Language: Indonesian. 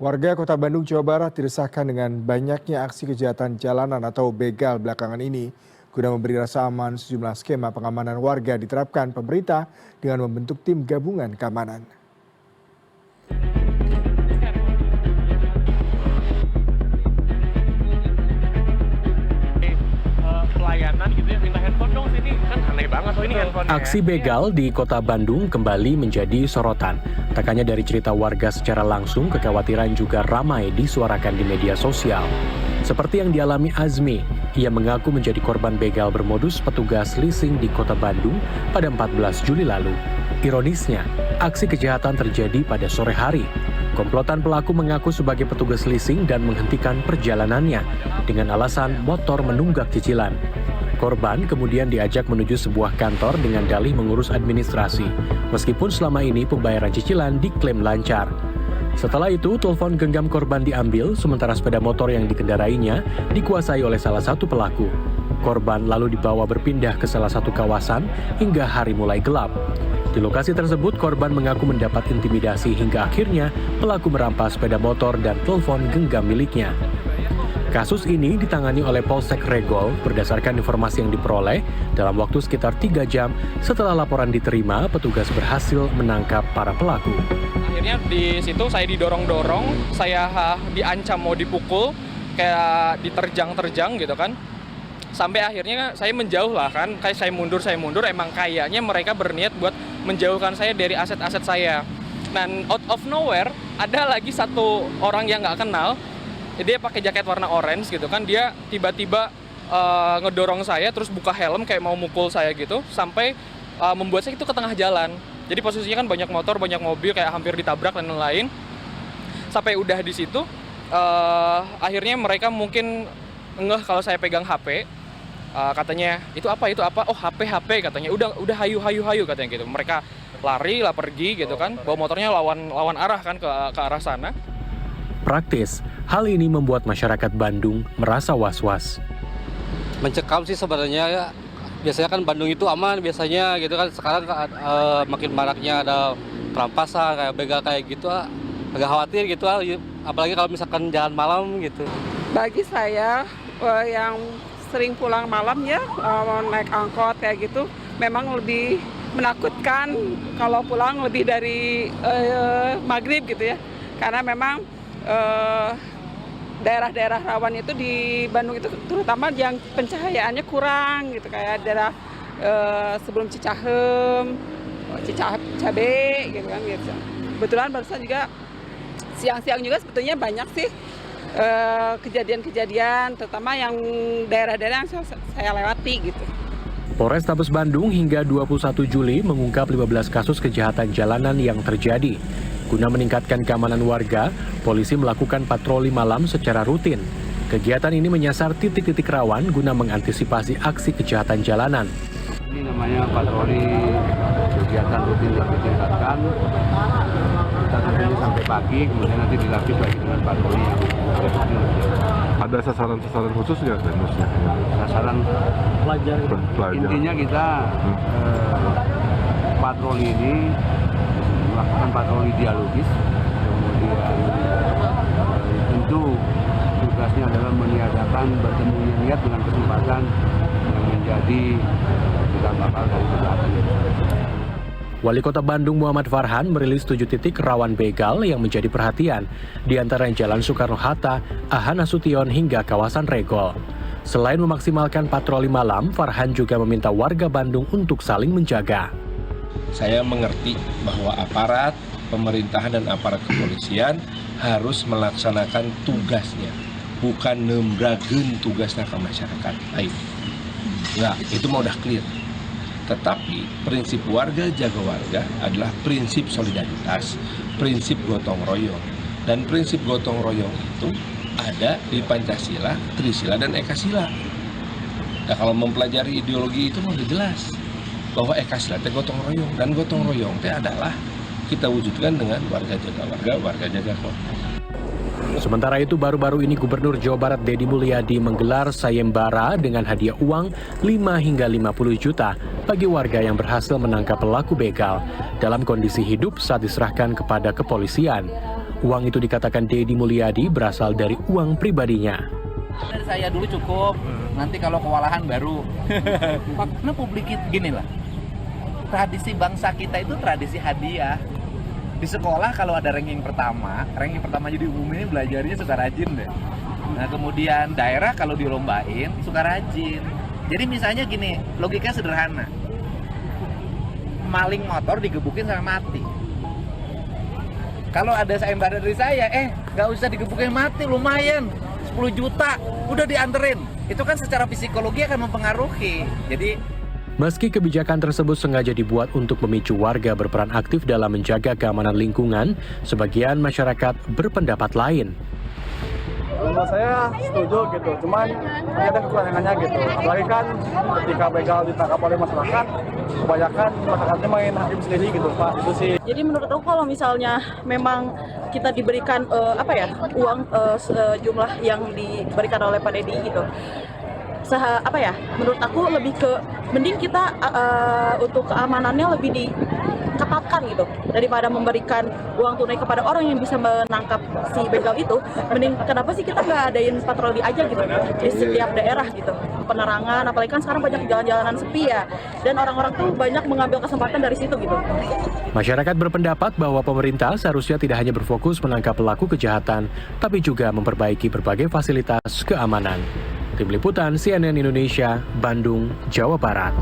Warga Kota Bandung, Jawa Barat diresahkan dengan banyaknya aksi kejahatan jalanan atau begal belakangan ini. Guna memberi rasa aman, sejumlah skema pengamanan warga diterapkan pemerintah dengan membentuk tim gabungan keamanan. Pelayanan gitu ya, minta handphone dong sini, kan aneh banget ini handphone. Aksi begal di Kota Bandung kembali menjadi sorotan. Tak hanya dari cerita warga secara langsung, kekhawatiran juga ramai disuarakan di media sosial. Seperti yang dialami Azmi, ia mengaku menjadi korban begal bermodus petugas leasing di Kota Bandung pada 14 Juli lalu. Ironisnya, aksi kejahatan terjadi pada sore hari. Komplotan pelaku mengaku sebagai petugas leasing dan menghentikan perjalanannya dengan alasan motor menunggak cicilan. Korban kemudian diajak menuju sebuah kantor dengan dalih mengurus administrasi, meskipun selama ini pembayaran cicilan diklaim lancar. Setelah itu, telepon genggam korban diambil, sementara sepeda motor yang dikendarainya dikuasai oleh salah satu pelaku. Korban lalu dibawa berpindah ke salah satu kawasan hingga hari mulai gelap. Di lokasi tersebut, korban mengaku mendapat intimidasi hingga akhirnya pelaku merampas sepeda motor dan telepon genggam miliknya. Kasus ini ditangani oleh Polsek Regol berdasarkan informasi yang diperoleh dalam waktu sekitar 3 jam setelah laporan diterima, petugas berhasil menangkap para pelaku. Akhirnya di situ saya didorong-dorong, saya diancam mau dipukul, kayak diterjang-terjang gitu kan. Sampai akhirnya saya menjauh lah kan, kayak saya mundur, emang kayaknya mereka berniat buat menjauhkan saya dari aset-aset saya. Dan out of nowhere, ada lagi satu orang yang nggak kenal, dia pakai jaket warna orange gitu kan, dia tiba-tiba ngedorong saya, terus buka helm kayak mau mukul saya gitu, sampai membuat saya itu ke tengah jalan. Jadi posisinya kan banyak motor, banyak mobil, kayak hampir ditabrak dan lain-lain. Sampai udah di situ, akhirnya mereka mungkin ngeh kalau saya pegang HP. Katanya itu apa, oh HP katanya, udah hayu katanya gitu. Mereka lari lah pergi gitu kan, bawa motornya lawan arah kan ke arah sana. Praktis, hal ini membuat masyarakat Bandung merasa was-was. Mencekam sih sebenarnya ya. Biasanya kan Bandung itu aman biasanya gitu kan, sekarang makin maraknya ada perampasan kayak begal kayak gitu, agak khawatir gitu, apalagi kalau misalkan jalan malam gitu. Bagi saya yang sering pulang malam ya, naik angkot kayak gitu, memang lebih menakutkan kalau pulang lebih dari maghrib gitu ya. Karena memang daerah-daerah rawan itu di Bandung itu terutama yang pencahayaannya kurang gitu, kayak daerah sebelum Cicahem, Cabe gitu kan gitu. Kebetulan barusan juga siang-siang juga sebetulnya banyak sih kejadian-kejadian, terutama yang daerah-daerah yang saya lewati gitu. Polrestabes Bandung hingga 21 Juli mengungkap 15 kasus kejahatan jalanan yang terjadi. Guna meningkatkan keamanan warga, polisi melakukan patroli malam secara rutin. Kegiatan ini menyasar titik-titik rawan guna mengantisipasi aksi kejahatan jalanan. Ini namanya patroli kegiatan rutin yang ditingkatkan. Kita tunggu sampai pagi, kemudian nanti dilapis lagi dengan patroli yang ada sasaran-sasaran khusus nggak? Sasaran pelajar. Intinya kita patroli ini melakukan patroli dialogis, kemudian tentu tugasnya adalah meniadakan bertemunya niat dengan kesempatan yang menjadi cikal bakal dari kejahatan. Wali Kota Bandung Muhammad Farhan merilis 7 titik rawan begal yang menjadi perhatian, di antaranya Jalan Soekarno-Hatta, AH Nasution hingga kawasan Regol. Selain memaksimalkan patroli malam, Farhan juga meminta warga Bandung untuk saling menjaga. Saya mengerti bahwa aparat pemerintahan dan aparat kepolisian harus melaksanakan tugasnya, bukan nembragen tugasnya ke masyarakat lain. Nah, itu mau udah clear. Tetapi prinsip warga jaga warga adalah prinsip solidaritas, prinsip gotong royong. Dan prinsip gotong royong itu ada di Pancasila, Trisila, dan Ekasila. Nah, kalau mempelajari ideologi itu udah jelas bahwa Ekasila itu gotong royong, dan gotong royong itu adalah kita wujudkan dengan warga jaga kota. Sementara itu, baru-baru ini Gubernur Jawa Barat Deddy Mulyadi menggelar sayembara dengan hadiah uang 5 hingga 50 juta bagi warga yang berhasil menangkap pelaku begal dalam kondisi hidup saat diserahkan kepada kepolisian. Uang itu dikatakan Deddy Mulyadi berasal dari uang pribadinya. Dari saya dulu cukup, nanti kalau kewalahan baru. Karena publik gini lah, tradisi bangsa kita itu tradisi hadiah. Di sekolah kalau ada ranking pertama jadi umumnya belajarnya suka rajin deh. Nah kemudian daerah kalau dilombain suka rajin. Jadi misalnya gini, logika sederhana. Maling motor digebukin sampai mati. Kalau ada sayembara dari saya, nggak usah digebukin mati, lumayan 10 juta, udah dianterin. Itu kan secara psikologi akan mempengaruhi. Jadi meski kebijakan tersebut sengaja dibuat untuk memicu warga berperan aktif dalam menjaga keamanan lingkungan, sebagian masyarakat berpendapat lain. Menurut saya setuju gitu, cuman ada kekurangannya gitu. Apalagi kan ketika begal ditangkap oleh masyarakat, kebanyakan masyarakatnya main hakim sendiri gitu Pak, itu sih. Jadi menurut aku kalau misalnya memang kita diberikan uang jumlah yang diberikan oleh Pak Deddy gitu, menurut aku lebih ke mending kita untuk keamanannya lebih diketatkan gitu daripada memberikan uang tunai kepada orang yang bisa menangkap si begal itu. Mending kenapa sih kita nggak adain patroli aja gitu di setiap daerah gitu, penerangan, apalagi kan sekarang banyak jalan-jalanan sepi ya, dan orang-orang tuh banyak mengambil kesempatan dari situ gitu. Masyarakat berpendapat bahwa pemerintah seharusnya tidak hanya berfokus menangkap pelaku kejahatan, tapi juga memperbaiki berbagai fasilitas keamanan. Tim Liputan CNN Indonesia, Bandung, Jawa Barat.